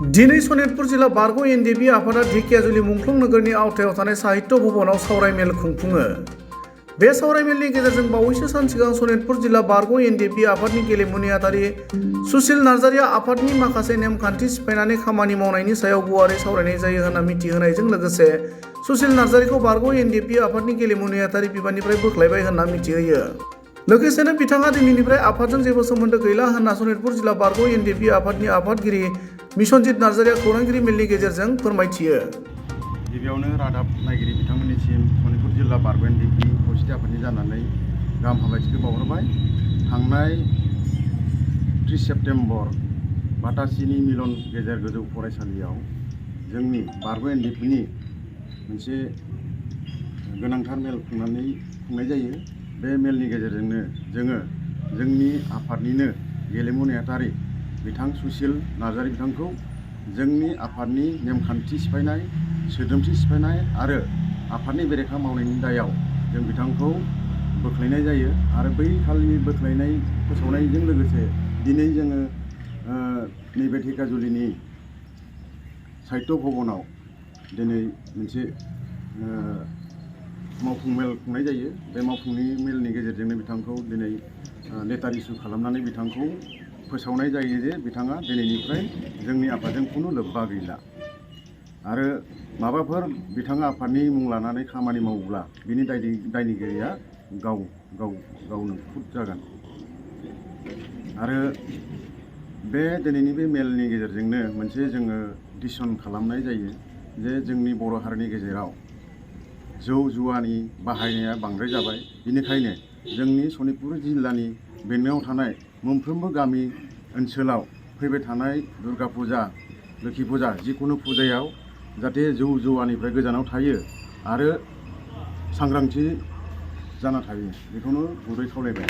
दिनै सनितपुर जिल्ला बारग' एनडिएफबि आफादा ढेकियाजुलि मुंख्लं नोगोरनि आवथायाव थानाय साहित्य भवनाव सावरायमेल खुंफुङो। बे सावरायमेलनि गेजेरजों बावैसो सान सिगां सनितपुर जिल्ला बारग' एनडिएफबि आफादनि गेलेमु नेहाथारि सुसिल नार्जारिया आफादनि माखासे नेमखान्थि सिफायनानै खामानि मावनायनि सायाव गुवारै सावरायनाय जायो होनना मिथिहोनायजों लोगोसे सुसिल नार्जारिखौ बारग' एनडिएफबि आफादनि गेलेमु नेहाथारि बिबाननिफ्राय बोख्लायबाय होनना मिथिहोयो। लोगोसेनो बिथाङा दिनैनिफ्राय आफादजों जेबो सोमोन्दो गैला होनना सनितपुर जिल्ला बारग' एनडिएफबि आफादनि आफादगिरि मिशनजित नार्जारिया खौरांगिरि मेलनि गेजेरजों फोरमायथियो। गिबियावनो रादाब नायगिरि बिथांमोननिसिम सनितपुर जिल्ला बारग' एनडिएफबि खौसेथि आफादनि जानानै गाहाम हामलायथिखौ बावहरबाय। थांनाय 30 सेप्तेम्बर बाटासिनि मिलन गेजेर गोजौ फरायसालियाव जोंनि बारग' एनडिएफबिनि मोनसे गोनांथार मेल खुंनाय जायो। बे मेलनि गेजेरजोंनो जोङो जोंनि आफादनिनो गेलेमु नेहाथारि बिथां सुसिल नार्जारि बिथांखौ जोंनि आफादनि नेमखान्थि सिफायनाय, सोद्रोमथि सिफायनाय आरो आफादनि बेरेखा मावनायनि दायाव जों बिथांखौ बोख्लायनाय जायो। आरो बै खालिनि बोख्लायनाय फोसावनायजों लोगोसे दिनै जोङो नैबे ढेकियाजुलिनि साहित्य भवनाव दिनै मोनसे मावफुं मेल खुंनाय जायो। बे मावफुं मेलनि गेजेरजोंनो बिथांखौ दिनै लेटार इसु खालामनानै बिथांखौ फोसावनाय जायो जे बिथाङा दिनैनिफ्राय जोंनि आफादजों खुनु लोब्बा गैला आरो माबाफोर बिथाङा आफादनि मुं लानानै खामानि मावोब्ला बिनि दायनिगिरिया गावनो खुद जागोन। आरो बे दिनैनि बे मेलनि गेजेरजोंनो मोनसे जोङो डिसिसन खालामनाय जायो जे जोंनि बर' हारिनि गेजेराव जौ जुवानि बाहायनाया बांद्राय जाबाय। बेनिखायनो जोंनि सनितपुर जिल्लानि बेंनायाव थानाय मोनफ्रोमबो गामि ओनसोलाव फैबाय थानाय दुर्गा फुजा, लोखि फुजा जिखुनु फुजायाव जाहाथे जौ जुवानिफ्राय गोजानाव थायो आरो सांग्रांथि जाना थायो, बेखौनो गुरै खावलायबाय।